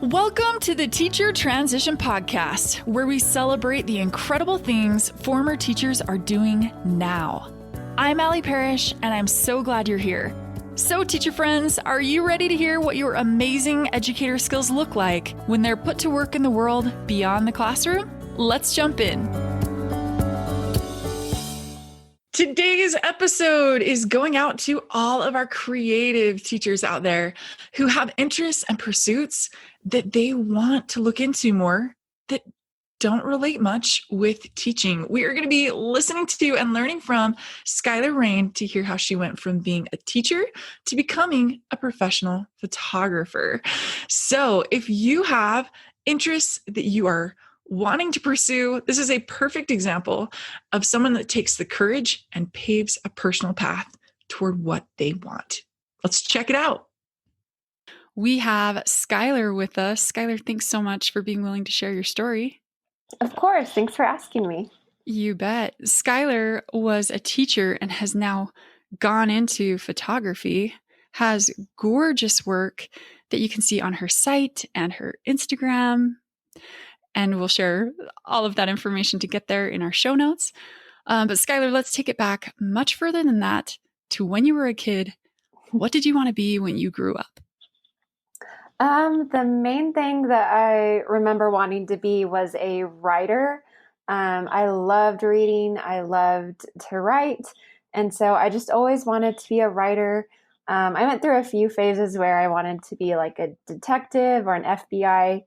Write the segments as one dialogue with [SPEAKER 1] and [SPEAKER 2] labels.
[SPEAKER 1] Welcome to the Teacher Transition Podcast, where we celebrate the incredible things former teachers are doing now. I'm Allie Parrish, and I'm so glad you're here. So, teacher friends, are you ready to hear what your amazing educator skills look like when they're put to work in the world beyond the classroom? Let's jump in. Today's episode is going out to all of our creative teachers out there who have interests and pursuits that they want to look into more that don't relate much with teaching. We are going to be listening to and learning from Skylar Rain to hear how she went from being a teacher to becoming a professional photographer. So if you have interests that you are wanting to pursue, this is a perfect example of someone that takes the courage and paves a personal path toward what they want. Let's check it out. We have Skylar with us. Skylar, thanks so much for being willing to share your story.
[SPEAKER 2] Of course. Thanks for asking me.
[SPEAKER 1] You bet. Skylar was a teacher and has now gone into photography, has gorgeous work that you can see on her site and her Instagram. And we'll share all of that information to get there in our show notes. But Skylar, let's take it back much further than that to when you were a kid. What did you want to be when you grew up?
[SPEAKER 2] The main thing that I remember wanting to be was a writer. I loved reading. I loved to write. And so I just always wanted to be a writer. I went through a few phases where I wanted to be like a detective or an FBI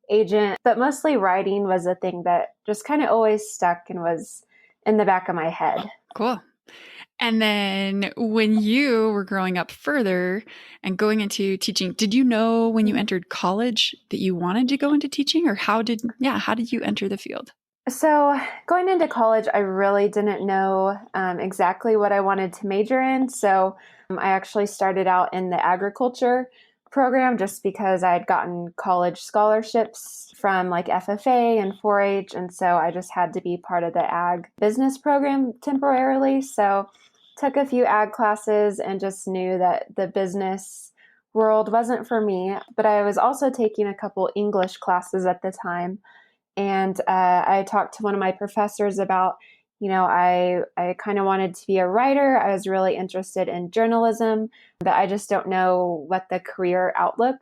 [SPEAKER 2] agent, but mostly writing was a thing that just kind of always stuck and was in the back of my head.
[SPEAKER 1] Cool. And then when you were growing up further and going into teaching, did you know when you entered college that you wanted to go into teaching, or how did you enter the field?
[SPEAKER 2] So going into college, I really didn't know exactly what I wanted to major in. So I actually started out in the agriculture program just because I had gotten college scholarships from like FFA and 4-H. And so I just had to be part of the ag business program temporarily. So took a few ag classes and just knew that the business world wasn't for me. But I was also taking a couple English classes at the time. And I talked to one of my professors about, I kind of wanted to be a writer. I was really interested in journalism, but I just don't know what the career outlook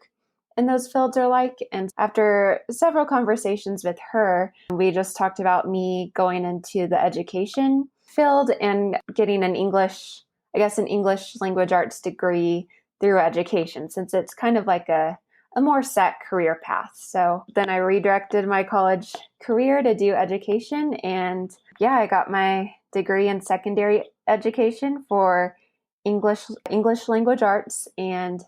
[SPEAKER 2] in those fields are like. And after several conversations with her, we just talked about me going into the education field and getting an English language arts degree through education, since it's kind of like a more set career path. So then I redirected my college career to do education. And I got my degree in secondary education for English language arts. And,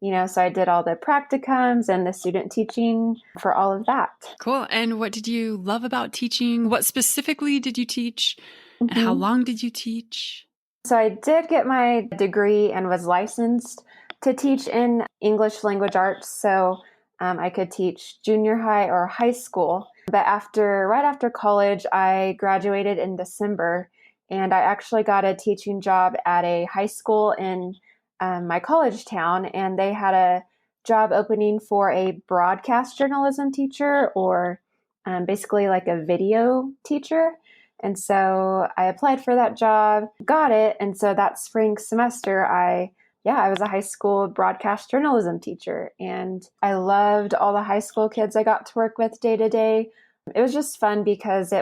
[SPEAKER 2] so I did all the practicums and the student teaching for all of that.
[SPEAKER 1] Cool. And what did you love about teaching? What specifically did you teach? And how long did you teach?
[SPEAKER 2] So I did get my degree and was licensed to teach in English language arts. So I could teach junior high or high school. But right after college, I graduated in December, and I actually got a teaching job at a high school in my college town, and they had a job opening for a broadcast journalism teacher, or basically like a video teacher. And so I applied for that job, got it. And so that spring semester, I was a high school broadcast journalism teacher, and I loved all the high school kids I got to work with day to day. It was just fun because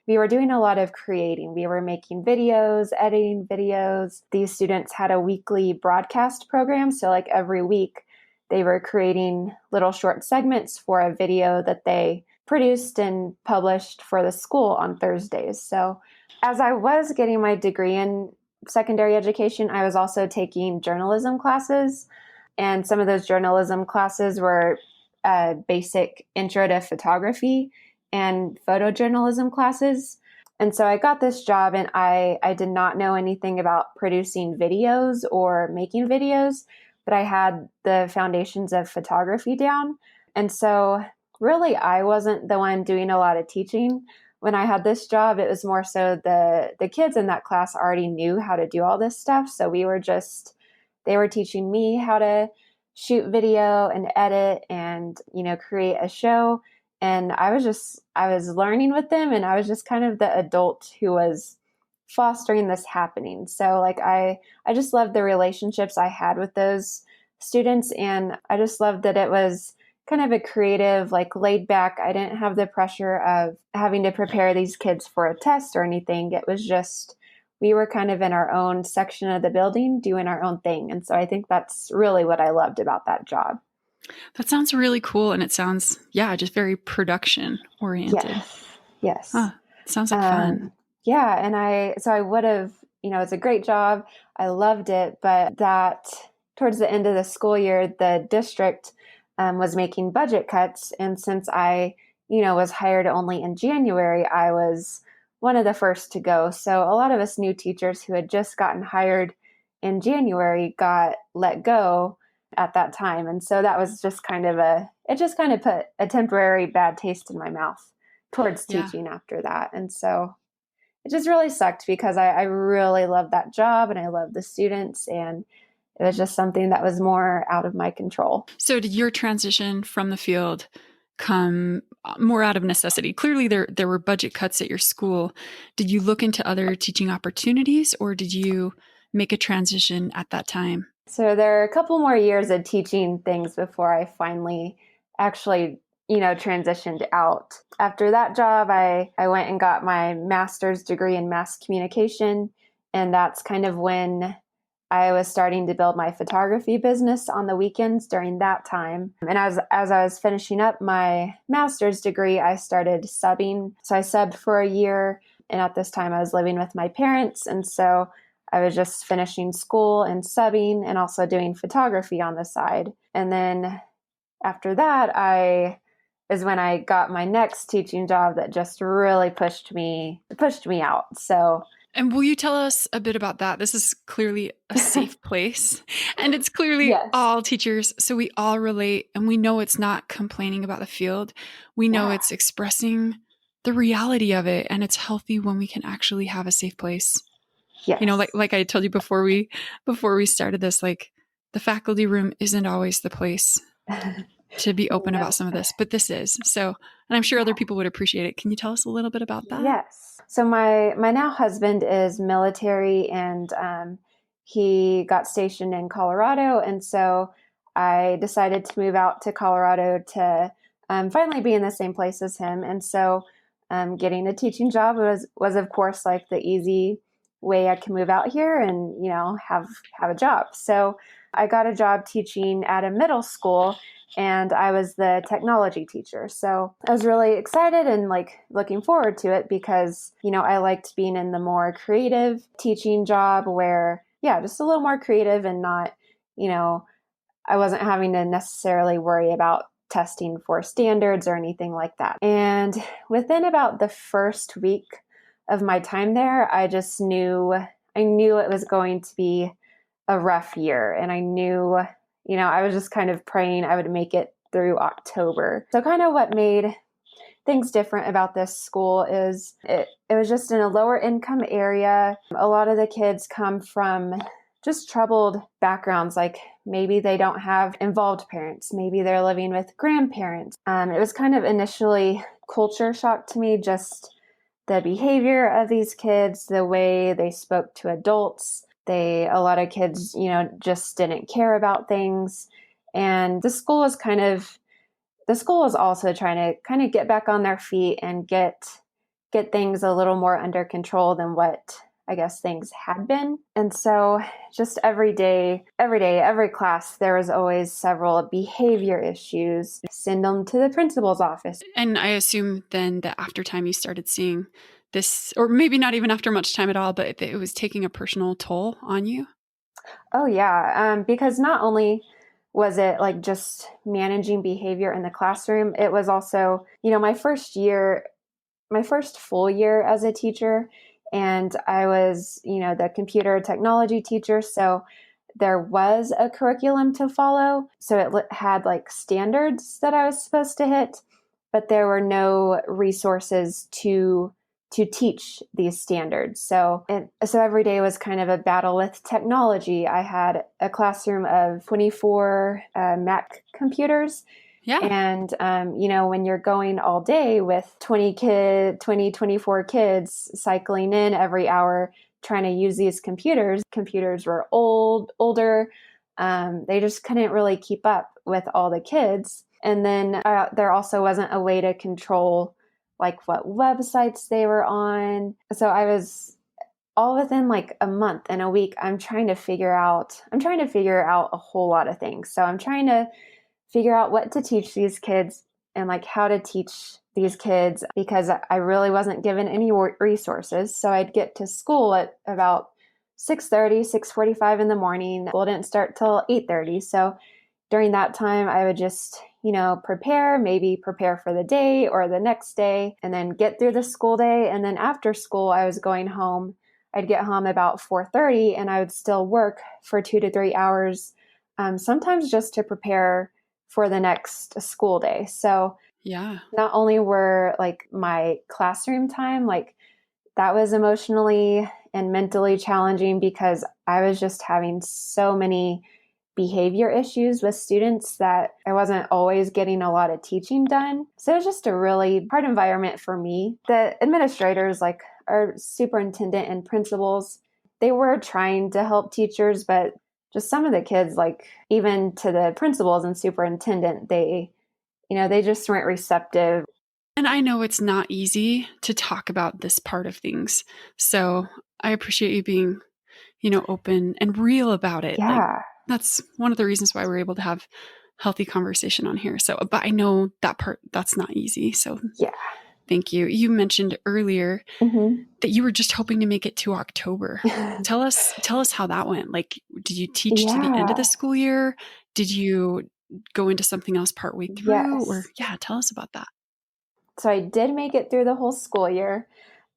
[SPEAKER 2] we were doing a lot of creating. We were making videos, editing videos. These students had a weekly broadcast program. So like every week they were creating little short segments for a video that they produced and published for the school on Thursdays. So as I was getting my degree in secondary education, I was also taking journalism classes. And some of those journalism classes were basic intro to photography and photojournalism classes. And so I got this job, and I did not know anything about producing videos or making videos, but I had the foundations of photography down. And so really, I wasn't the one doing a lot of teaching. When I had this job, it was more so the kids in that class already knew how to do all this stuff. So they were teaching me how to shoot video and edit and, create a show. And I was learning with them, and I was just kind of the adult who was fostering this happening. So like I just loved the relationships I had with those students, and I just loved that it was kind of a creative, like laid back. I didn't have the pressure of having to prepare these kids for a test or anything. It was just, we were kind of in our own section of the building doing our own thing. And so I think that's really what I loved about that job.
[SPEAKER 1] That sounds really cool. And it sounds, just very production oriented.
[SPEAKER 2] Yes.
[SPEAKER 1] Huh. Sounds like fun.
[SPEAKER 2] Yeah. And I would have, it's a great job. I loved it. But that towards the end of the school year, the district was making budget cuts. And since I, was hired only in January, I was one of the first to go. So a lot of us new teachers who had just gotten hired in January got let go at that time. And so that was just it just kind of put a temporary bad taste in my mouth towards teaching after that. And so it just really sucked because I really loved that job and I loved the students, and it was just something that was more out of my control.
[SPEAKER 1] So did your transition from the field come more out of necessity? Clearly there were budget cuts at your school. Did you look into other teaching opportunities, or did you make a transition at that time?
[SPEAKER 2] So there are a couple more years of teaching things before I finally actually, transitioned out. After that job, I went and got my master's degree in mass communication. And that's kind of when I was starting to build my photography business on the weekends during that time. And as I was finishing up my master's degree, I started subbing. So I subbed for a year. And at this time, I was living with my parents. And so I was just finishing school and subbing and also doing photography on the side. And then after that, is when I got my next teaching job that just really pushed me out. So,
[SPEAKER 1] and will you tell us a bit about that? This is clearly a safe place, and it's clearly all teachers. So we all relate, and we know it's not complaining about the field. We know it's expressing the reality of it, and it's healthy when we can actually have a safe place.
[SPEAKER 2] Yes.
[SPEAKER 1] Like I told you before we started this, like the faculty room isn't always the place to be open about some of this, but this is. So, and I'm sure other people would appreciate it. Can you tell us a little bit about that?
[SPEAKER 2] Yes. So my now husband is military, and he got stationed in Colorado. And so I decided to move out to Colorado to finally be in the same place as him. And so getting a teaching job was of course like the easy way I can move out here and, have a job. So I got a job teaching at a middle school, and I was the technology teacher. So I was really excited and like looking forward to it because, I liked being in the more creative teaching job where, just a little more creative and not, I wasn't having to necessarily worry about testing for standards or anything like that. And within about the first week of my time there, I knew it was going to be a rough year. And I knew, I was just kind of praying I would make it through October. So kind of what made things different about this school is it was just in a lower income area. A lot of the kids come from just troubled backgrounds, like maybe they don't have involved parents, maybe they're living with grandparents. It was kind of initially culture shock to me, just the behavior of these kids, the way they spoke to adults. A lot of kids, just didn't care about things. And the school is also trying to kind of get back on their feet and get things a little more under control than what I guess things had been. And so just every day, every class, there was always several behavior issues. Send them to the principal's office.
[SPEAKER 1] And I assume then that after time you started seeing this, or maybe not even after much time at all, but it was taking a personal toll on you?
[SPEAKER 2] Oh, yeah. Because not only was it like just managing behavior in the classroom, it was also, my first full year as a teacher. And I was, the computer technology teacher. So there was a curriculum to follow. So it had like standards that I was supposed to hit, but there were no resources to to teach these standards. So every day was kind of a battle with technology. I had a classroom of 24 Mac computers.
[SPEAKER 1] Yeah.
[SPEAKER 2] And, when you're going all day with 24 kids cycling in every hour, trying to use these computers were older. They just couldn't really keep up with all the kids. And then there also wasn't a way to control like what websites they were on. So I was all within like a month and a week, I'm trying to figure out a whole lot of things. So I'm trying to figure out what to teach these kids and like how to teach these kids, because I really wasn't given any resources. So I'd get to school at about 6:30, 6:45 in the morning. School didn't start till 8:30. So during that time, I would just, prepare for the day or the next day, and then get through the school day. And then after school, I was going home. I'd get home about 4:30, and I would still work for 2 to 3 hours, sometimes just to prepare for the next school day. So
[SPEAKER 1] yeah,
[SPEAKER 2] not only were like my classroom time, like that was emotionally and mentally challenging, because I was just having so many behavior issues with students that I wasn't always getting a lot of teaching done. So it was just a really hard environment for me. The administrators, like our superintendent and principals, they were trying to help teachers, but just some of the kids, like even to the principals and superintendent, they just weren't receptive.
[SPEAKER 1] And I know it's not easy to talk about this part of things. So I appreciate you being, open and real about it.
[SPEAKER 2] Yeah.
[SPEAKER 1] Like, that's one of the reasons why we're able to have healthy conversation on here. So, but I know that part, that's not easy. So
[SPEAKER 2] yeah.
[SPEAKER 1] Thank you. You mentioned earlier that you were just hoping to make it to October. Tell us how that went. Like, did you teach to the end of the school year? Did you go into something else partway through?
[SPEAKER 2] Yes.
[SPEAKER 1] Or tell us about that.
[SPEAKER 2] So I did make it through the whole school year.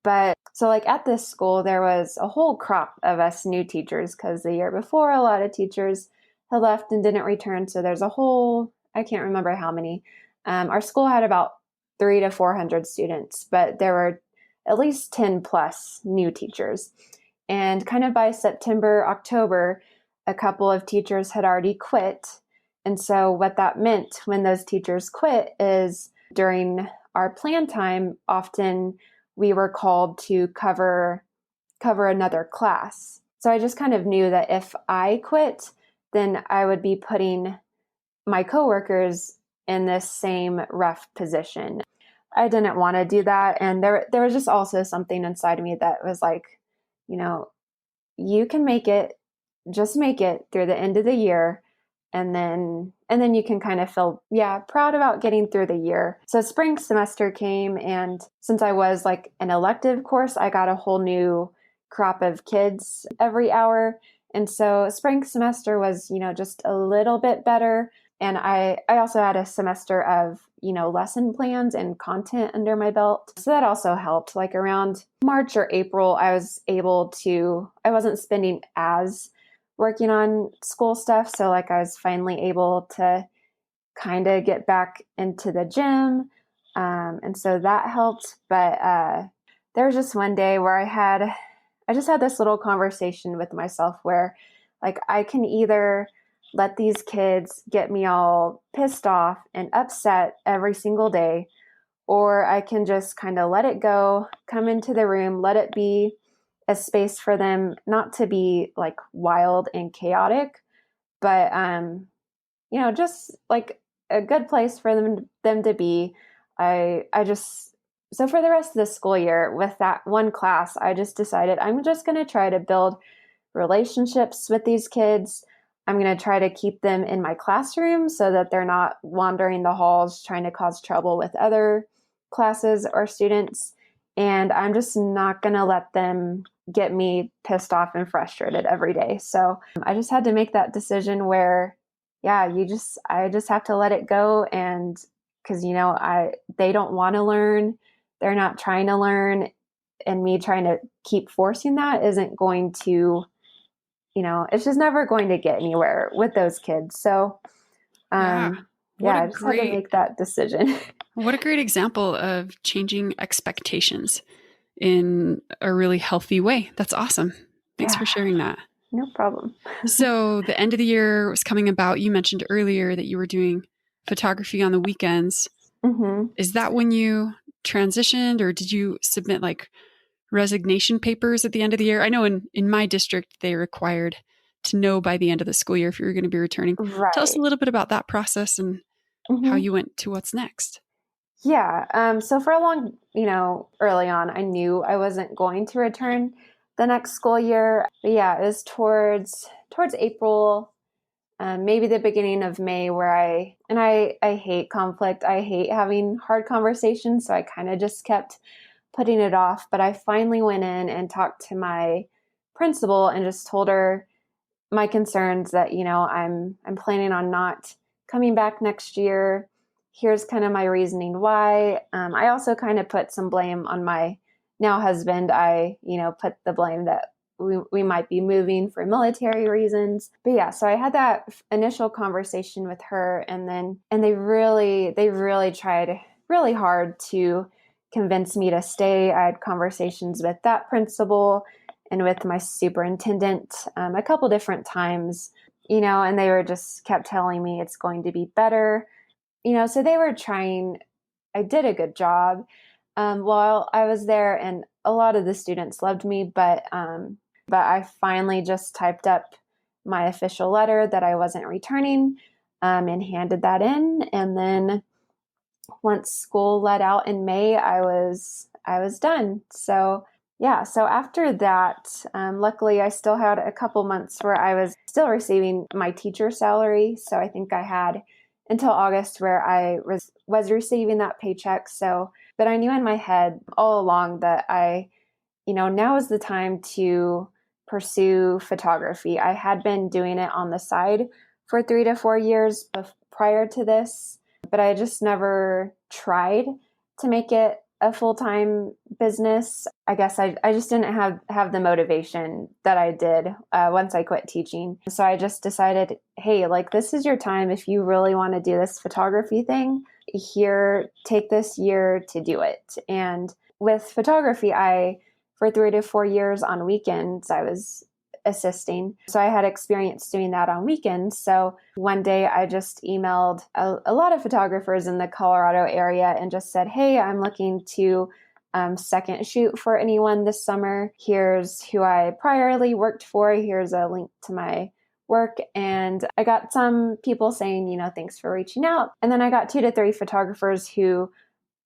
[SPEAKER 2] But so like at this school, there was a whole crop of us new teachers, because the year before, a lot of teachers had left and didn't return. So there's a whole, I can't remember how many. Our school had about 300 to 400 students, but there were at least 10 plus new teachers. And kind of by September, October, a couple of teachers had already quit. And so what that meant when those teachers quit is during our plan time, often we were called to cover another class. So I just kind of knew that if I quit, then I would be putting my coworkers in this same rough position. I didn't want to do that. And there was just also something inside of me that was like, you can make it, just make it through the end of the year. And then you can kind of feel, proud about getting through the year. So spring semester came, and since I was like an elective course, I got a whole new crop of kids every hour. And so spring semester was, just a little bit better. And I also had a semester of, lesson plans and content under my belt. So that also helped. Like around March or April, I wasn't spending as working on school stuff. So like I was finally able to kind of get back into the gym. And so that helped. But there was just one day where I just had this little conversation with myself where like I can either let these kids get me all pissed off and upset every single day, or I can just kind of let it go, come into the room, let it be a space for them not to be like wild and chaotic, but just like a good place for them to be. So for the rest of the school year with that one class, I just decided I'm just going to try to build relationships with these kids. I'm going to try to keep them in my classroom so that they're not wandering the halls trying to cause trouble with other classes or students. And I'm just not going to let them get me pissed off and frustrated every day. So I just had to make that decision where, I just have to let it go. And because, they don't want to learn, they're not trying to learn, and me trying to keep forcing that isn't going to, it's just never going to get anywhere with those kids. So, I just had to make that decision.
[SPEAKER 1] What a great example of changing expectations
[SPEAKER 3] in a really healthy way. That's awesome. Thanks for sharing that.
[SPEAKER 2] No problem.
[SPEAKER 3] So the end of the year was coming about. You mentioned earlier that you were doing photography on the weekends.
[SPEAKER 2] Mm-hmm.
[SPEAKER 3] Is that when you transitioned, or did you submit like resignation papers at the end of the year? I know in my district, they required to know by the end of the school year if you were going to be returning.
[SPEAKER 2] Right.
[SPEAKER 3] Tell us a little bit about that process and how you went to what's next.
[SPEAKER 2] Yeah. So for a long, early on, I knew I wasn't going to return the next school year. But yeah, it was towards April, maybe the beginning of May, where I hate conflict. I hate having hard conversations, so I kind of just kept putting it off. But I finally went in and talked to my principal and just told her my concerns that, I'm planning on not coming back next year. Here's kind of my reasoning why. I also kind of put some blame on my now husband. I, put the blame that we might be moving for military reasons. But yeah, so I had that initial conversation with her, and they really tried really hard to convince me to stay. I had conversations with that principal and with my superintendent a couple different times, and they were just kept telling me it's going to be better, so they were trying. I did a good job while I was there, and a lot of the students loved me, but I finally just typed up my official letter that I wasn't returning and handed that in. And then once school let out in May, I was done. So yeah, so after that, luckily I still had a couple months where I was still receiving my teacher salary. So I think I had until August where I was receiving that paycheck. So, but I knew in my head all along that now is the time to pursue photography. I had been doing it on the side for 3 to 4 years prior to this, but I just never tried to make it a full-time business. I guess I just didn't have the motivation that I did once I quit teaching. So I just decided, hey, like, this is your time. If you really want to do this photography thing, here, take this year to do it. And with photography, for 3 to 4 years on weekends, I was assisting. So I had experience doing that on weekends. So one day I just emailed a lot of photographers in the Colorado area and just said, hey, I'm looking to second shoot for anyone this summer. Here's who I priorly worked for. Here's a link to my work. And I got some people saying, thanks for reaching out. And then I got 2 to 3 photographers who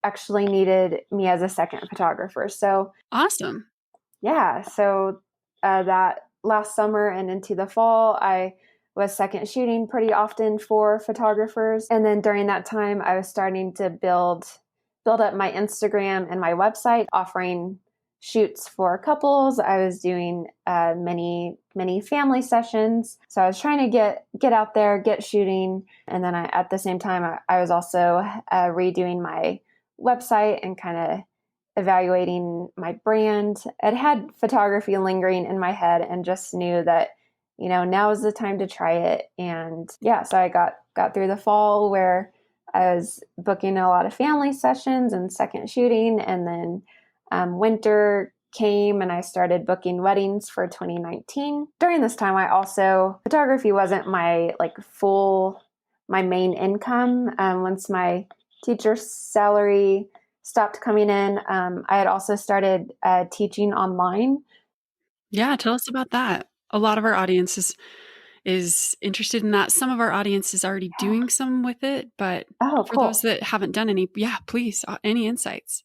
[SPEAKER 2] actually needed me as a second photographer. So
[SPEAKER 3] awesome.
[SPEAKER 2] Yeah. So that last summer and into the fall, I was second shooting pretty often for photographers. And then during that time, I was starting to build up my Instagram and my website, offering shoots for couples. I was doing many family sessions. So I was trying to get out there, get shooting. And then at the same time, I was also redoing my website and kind of evaluating my brand. It had photography lingering in my head and just knew that, now is the time to try it. And yeah, so I got through the fall where I was booking a lot of family sessions and second shooting. And then winter came and I started booking weddings for 2019. During this time, photography wasn't my my main income. Once my teacher salary stopped coming in, I had also started teaching online.
[SPEAKER 3] Yeah, tell us about that. A lot of our audience is interested in that. Some of our audience is already doing some with it, but for
[SPEAKER 2] Cool.
[SPEAKER 3] those that haven't done any, please, any insights?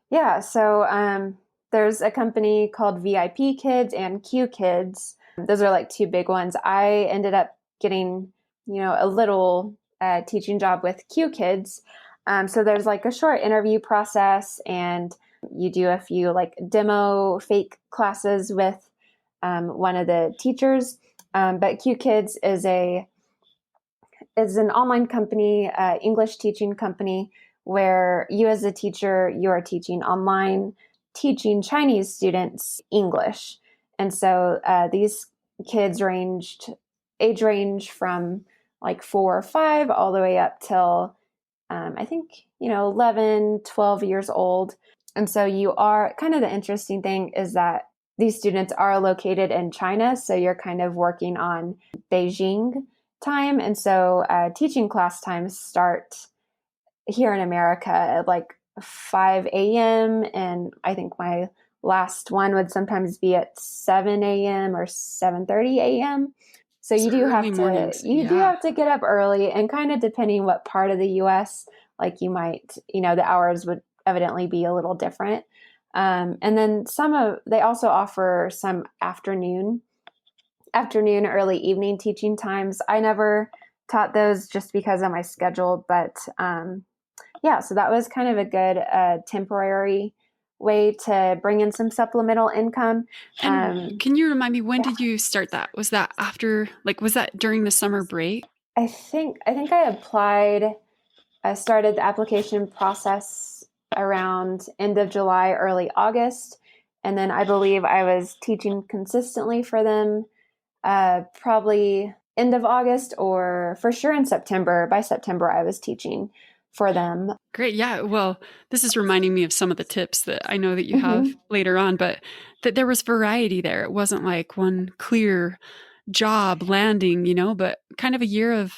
[SPEAKER 2] Yeah, so there's a company called VIP Kids and Q Kids. Those are like 2 big ones. I ended up getting, a little teaching job with Q Kids. So there's like a short interview process, and you do a few like demo fake classes with one of the teachers. But Q Kids is an online company, English teaching company, where you as a teacher, you are teaching online, teaching Chinese students English. And so these kids age range from like 4 or 5 all the way up till I think, 11, 12 years old. And so you are kind of, the interesting thing is that these students are located in China. So you're kind of working on Beijing time. And so teaching class times start here in America at like 5 a.m. And I think my last one would sometimes be at 7 a.m. or 7:30 a.m. So you do have
[SPEAKER 3] early
[SPEAKER 2] to
[SPEAKER 3] mornings.
[SPEAKER 2] do have to get up early, and kind of depending what part of the US, like you might, the hours would evidently be a little different. And then they also offer some afternoon, early evening teaching times. I never taught those just because of my schedule, but yeah, so that was kind of a good temporary way to bring in some supplemental income.
[SPEAKER 3] And can you remind me, when did you start that? Was that after, was that during the summer break?
[SPEAKER 2] I think I started the application process around end of July, early August. And then I believe I was teaching consistently for them probably end of August, or for sure in September. By September, I was teaching for them.
[SPEAKER 3] Great. Yeah. Well, this is reminding me of some of the tips that I know that you have later on, but that there was variety there. It wasn't like one clear job landing, but kind of a year of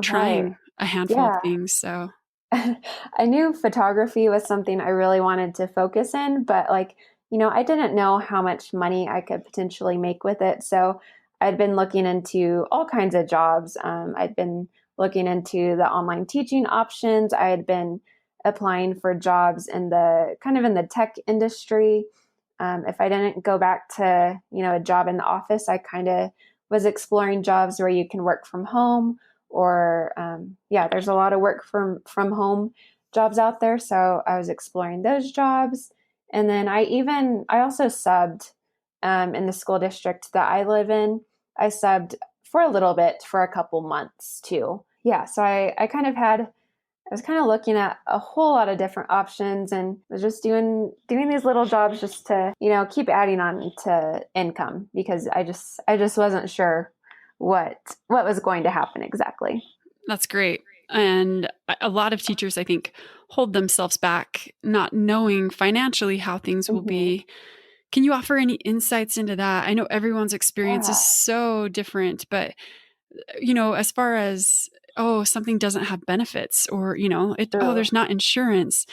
[SPEAKER 3] trying a handful of things. So
[SPEAKER 2] I knew photography was something I really wanted to focus in, but I didn't know how much money I could potentially make with it. So I'd been looking into all kinds of jobs. I'd been looking into the online teaching options. I had been applying for jobs in the tech industry. If I didn't go back to, a job in the office, I kind of was exploring jobs where you can work from home, or there's a lot of work from home jobs out there. So I was exploring those jobs. And then I also subbed in the school district that I live in. I subbed for a little bit, for a couple months too. Yeah. So I was kind of looking at a whole lot of different options, and was just doing these little jobs just to, keep adding on to income, because I just wasn't sure what was going to happen exactly.
[SPEAKER 3] That's great. And a lot of teachers, I think, hold themselves back, not knowing financially how things will be. Can you offer any insights into that? I know everyone's experience is so different, but as far as, something doesn't have benefits, or, there's not insurance,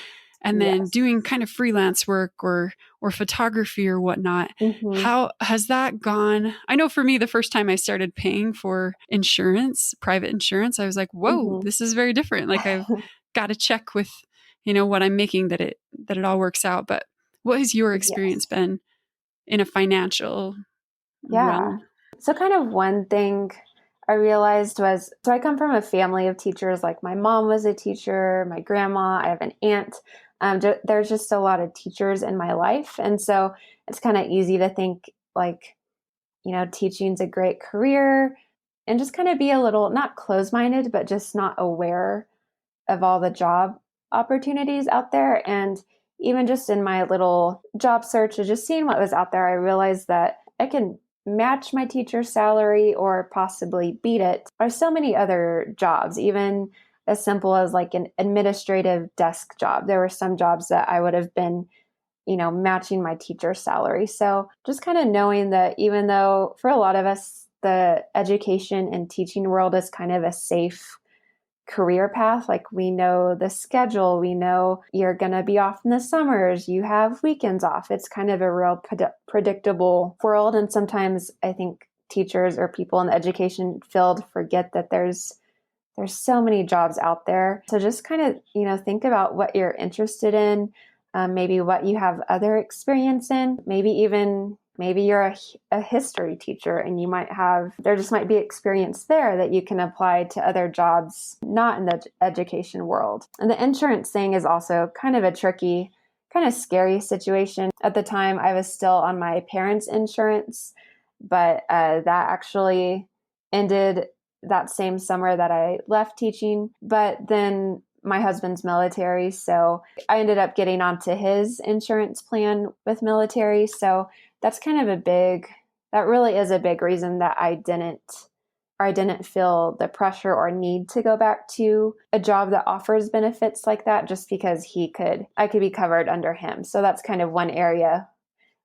[SPEAKER 3] and then doing kind of freelance work or photography or whatnot. How has that gone? I know for me, the first time I started paying for insurance, private insurance, I was like, whoa, this is very different. Like, I've got to check with, what I'm making, that it all works out. But what has your experience been in a financial realm?
[SPEAKER 2] So kind of one thing I realized was, so I come from a family of teachers. Like, my mom was a teacher, my grandma, I have an aunt. There's just a lot of teachers in my life. And so it's kind of easy to think like, teaching's a great career, and just kind of be a little, not closed-minded, but just not aware of all the job opportunities out there. And even just in my little job search of just seeing what was out there, I realized that I can match my teacher's salary or possibly beat it. There's so many other jobs, even as simple as like an administrative desk job. There were some jobs that I would have been, matching my teacher's salary. So just kind of knowing that, even though for a lot of us, the education and teaching world is kind of a safe career path, like we know the schedule, we know you're going to be off in the summers, you have weekends off. It's kind of a real predictable world. And sometimes I think teachers or people in the education field forget that there's so many jobs out there. So just kind of, think about what you're interested in, maybe what you have other experience in, maybe you're a history teacher and there just might be experience there that you can apply to other jobs not in the education world. And the insurance thing is also kind of a tricky, kind of scary situation. At the time, I was still on my parents' insurance, but that actually ended that same summer that I left teaching. But then my husband's military, so I ended up getting onto his insurance plan with military. So that's kind of that really is a big reason that I didn't I didn't feel the pressure or need to go back to a job that offers benefits like that, just because I could be covered under him. So that's kind of one area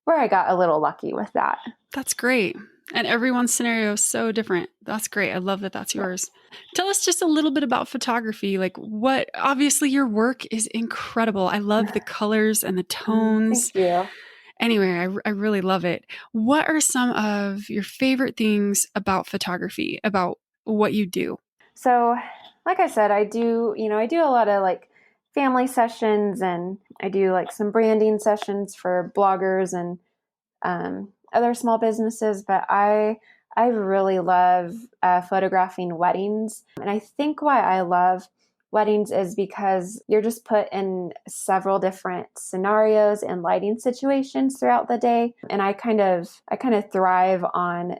[SPEAKER 2] where I got a little lucky with that.
[SPEAKER 3] That's great. And everyone's scenario is so different. That's great. I love that that's yours. Tell us just a little bit about photography. Like obviously your work is incredible. I love the colors and the tones.
[SPEAKER 2] Thank you.
[SPEAKER 3] Anyway, I really love it. What are some of your favorite things about photography, about what you do?
[SPEAKER 2] So, like I said, I do a lot of like family sessions, and I do like some branding sessions for bloggers and other small businesses, but I really love photographing weddings. And I think why I love weddings is because you're just put in several different scenarios and lighting situations throughout the day. And I kind of thrive on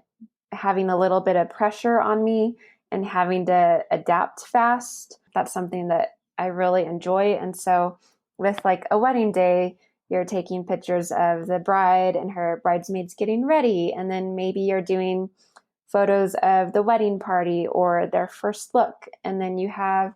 [SPEAKER 2] having a little bit of pressure on me and having to adapt fast. That's something that I really enjoy. And so with like a wedding day, you're taking pictures of the bride and her bridesmaids getting ready. And then maybe you're doing photos of the wedding party or their first look. And then you have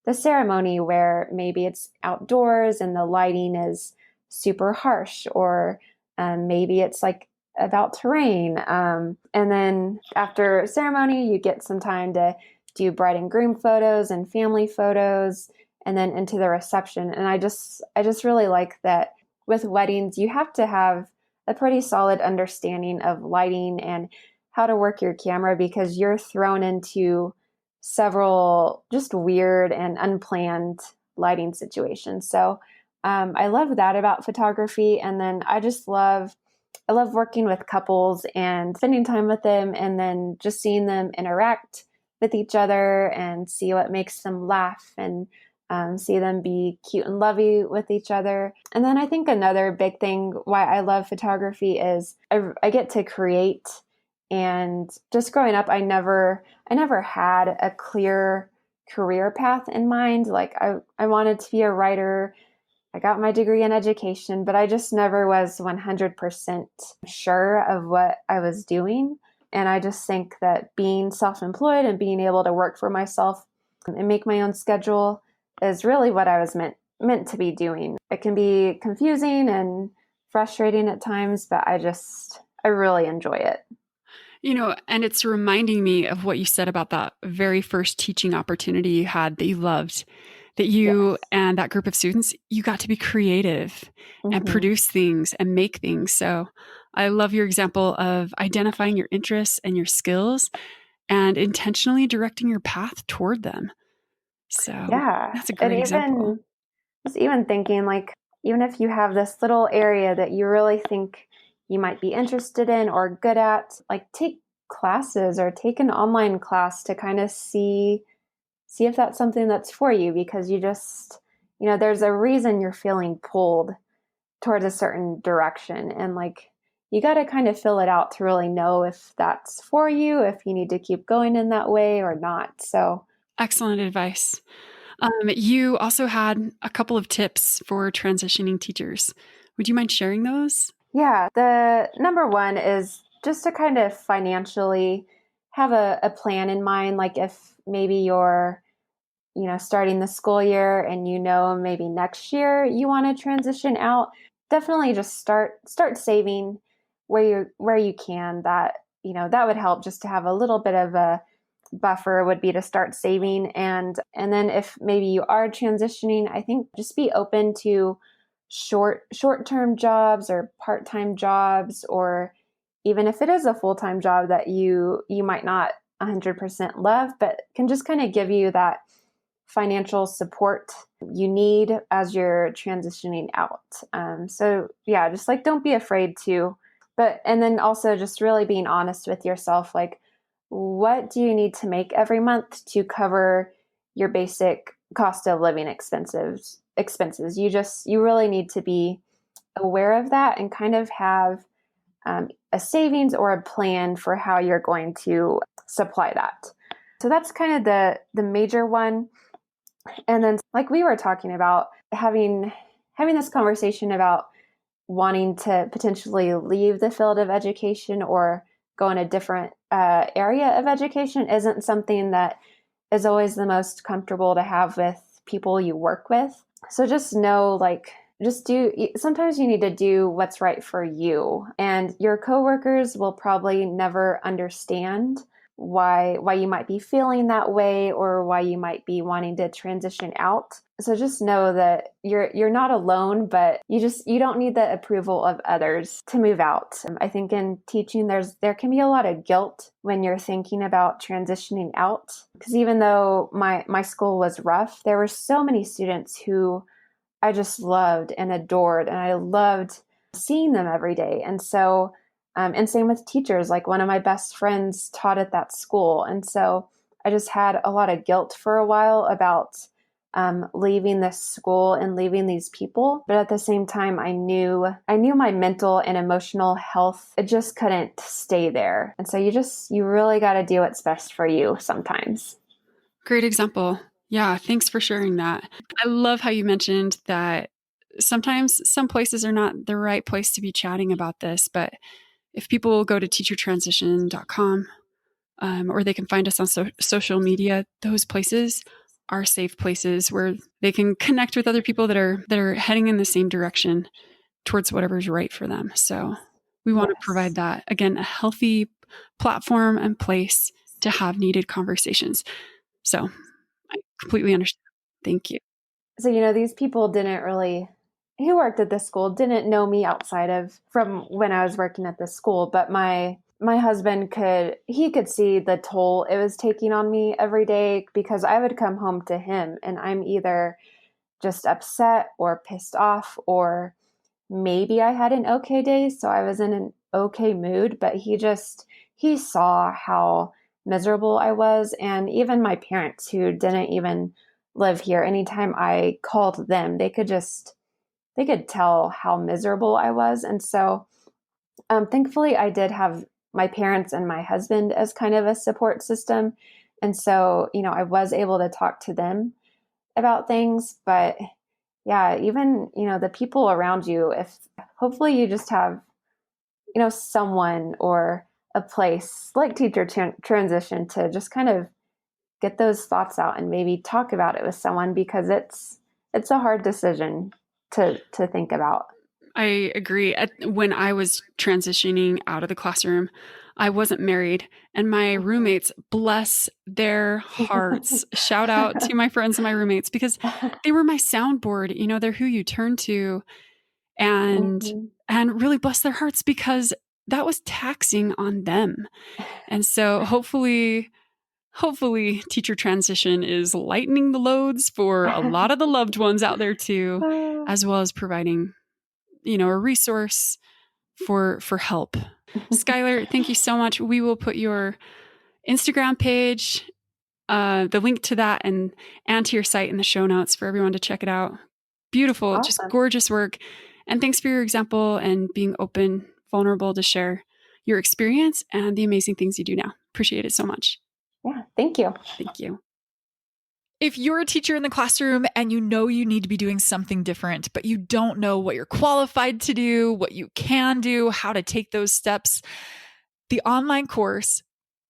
[SPEAKER 2] the ceremony where maybe it's outdoors and the lighting is super harsh, or maybe it's like about to rain. And then after ceremony, you get some time to do bride and groom photos and family photos, and then into the reception. And I just really like that with weddings, you have to have a pretty solid understanding of lighting and how to work your camera, because you're thrown into several just weird and unplanned lighting situations. So I love that about photography. And then I love working with couples and spending time with them, and then just seeing them interact with each other and see what makes them laugh, and see them be cute and lovey with each other. And then I think another big thing why I love photography is I get to create. And just growing up, I never had a clear career path in mind. Like I wanted to be a writer. I got my degree in education, but I just never was 100% sure of what I was doing. And I just think that being self-employed and being able to work for myself and make my own schedule is really what I was meant to be doing. It can be confusing and frustrating at times, but I really enjoy it.
[SPEAKER 3] And it's reminding me of what you said about that very first teaching opportunity you had that you loved, that you
[SPEAKER 2] Yes.
[SPEAKER 3] and that group of students, you got to be creative and produce things and make things. So I love your example of identifying your interests and your skills and intentionally directing your path toward them. So
[SPEAKER 2] Yeah.
[SPEAKER 3] that's a great example.
[SPEAKER 2] Even thinking like, even if you have this little area that you really think you might be interested in or good at, like take classes or take an online class to kind of see if that's something that's for you, because there's a reason you're feeling pulled towards a certain direction. And like, you got to kind of fill it out to really know if that's for you, if you need to keep going in that way or not. So
[SPEAKER 3] excellent advice. You also had a couple of tips for transitioning teachers. Would you mind sharing those?
[SPEAKER 2] Yeah, the number one is just to kind of financially have a plan in mind. Like if maybe you're, starting the school year and maybe next year you want to transition out, definitely just start saving where you can. That would help, just to have a little bit of a buffer would be to start saving. And then if maybe you are transitioning, I think just be open to short-term jobs or part-time jobs, or even if it is a full-time job that you might not 100% love, but can just kind of give you that financial support you need as you're transitioning out. So yeah, just like, don't be afraid to, and then also just really being honest with yourself. Like, what do you need to make every month to cover your basic cost of living expenses? You really need to be aware of that and kind of have a savings or a plan for how you're going to supply that. So that's kind of the major one. And then, like we were talking about, having this conversation about wanting to potentially leave the field of education or go in a different area of education isn't something that is always the most comfortable to have with people you work with. So just know, sometimes you need to do what's right for you. And your coworkers will probably never understand why you might be feeling that way or why you might be wanting to transition out. So just know that you're not alone, but you don't need the approval of others to move out. I think in teaching there can be a lot of guilt when you're thinking about transitioning out, because even though my school was rough, there were so many students who I just loved and adored, and I loved seeing them every day. And so and same with teachers. Like, one of my best friends taught at that school. And so I just had a lot of guilt for a while about leaving this school and leaving these people. But at the same time, I knew my mental and emotional health, it just couldn't stay there. And so you really got to do what's best for you sometimes.
[SPEAKER 3] Great example. Yeah, thanks for sharing that. I love how you mentioned that sometimes some places are not the right place to be chatting about this, but if people go to teachertransition.com, or they can find us on social media, those places are safe places where they can connect with other people that are heading in the same direction towards whatever's right for them. So we want to provide that, again, a healthy platform and place to have needed conversations. So I completely understand. Thank you.
[SPEAKER 2] So, these people who worked at this school didn't know me from when I was working at this school, but my husband could see the toll it was taking on me every day, because I would come home to him and I'm either just upset or pissed off, or maybe I had an okay day, so I was in an okay mood, but he saw how miserable I was. And even my parents, who didn't even live here, anytime I called them, they could tell how miserable I was. And so thankfully I did have my parents and my husband as kind of a support system. And so, I was able to talk to them about things. But yeah, even, the people around you, if hopefully you just have, someone or a place like Teacher Transition to just kind of get those thoughts out and maybe talk about it with someone, because it's a hard decision to think about.
[SPEAKER 3] I agree. When I was transitioning out of the classroom, I wasn't married, and my roommates, bless their hearts, shout out to my friends and my roommates, because they were my soundboard. They're who you turn to, and really bless their hearts, because that was taxing on them. And so hopefully Teacher Transition is lightening the loads for a lot of the loved ones out there too, as well as providing a resource for help. Skylar, thank you so much. We will put your Instagram page, the link to that and to your site in the show notes for everyone to check it out. Beautiful, awesome. Just gorgeous work. And thanks for your example and being open, vulnerable to share your experience and the amazing things you do now. Appreciate it so much.
[SPEAKER 2] Yeah, thank you.
[SPEAKER 3] Thank you.
[SPEAKER 1] If you're a teacher in the classroom and you know you need to be doing something different, but you don't know what you're qualified to do, what you can do, how to take those steps, the online course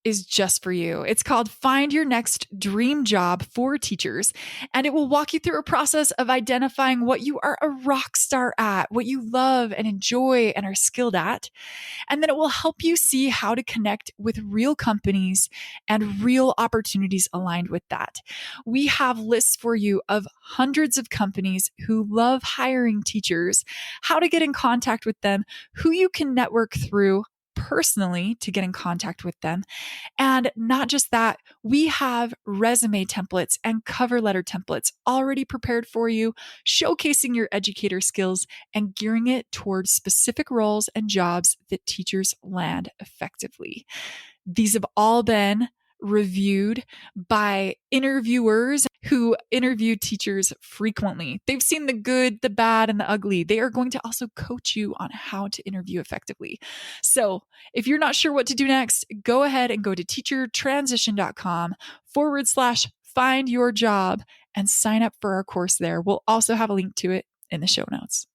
[SPEAKER 1] is just for you. It's called Find Your Next Dream Job for Teachers, and it will walk you through a process of identifying what you are a rock star at, what you love and enjoy and are skilled at. And then it will help you see how to connect with real companies and real opportunities aligned with that. We have lists for you of hundreds of companies who love hiring teachers, how to get in contact with them, who you can network through personally to get in contact with them. And not just that, we have resume templates and cover letter templates already prepared for you, showcasing your educator skills and gearing it towards specific roles and jobs that teachers land effectively. These have all been reviewed by interviewers who interview teachers frequently. They've seen the good, the bad, and the ugly. They are going to also coach you on how to interview effectively. So if you're not sure what to do next, go ahead and go to teachertransition.com/find your job and sign up for our course there. We'll also have a link to it in the show notes.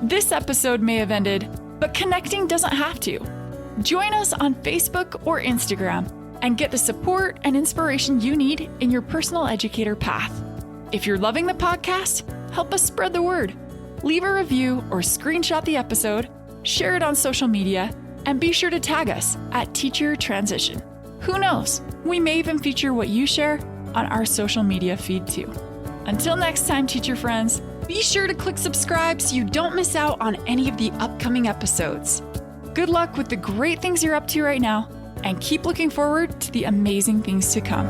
[SPEAKER 1] This episode may have ended, but connecting doesn't have to. Join us on Facebook or Instagram and get the support and inspiration you need in your personal educator path. If you're loving the podcast, help us spread the word. Leave a review or screenshot the episode, share it on social media, and be sure to tag us at Teacher Transition. Who knows? We may even feature what you share on our social media feed too. Until next time, teacher friends, be sure to click subscribe so you don't miss out on any of the upcoming episodes. Good luck with the great things you're up to right now, and keep looking forward to the amazing things to come.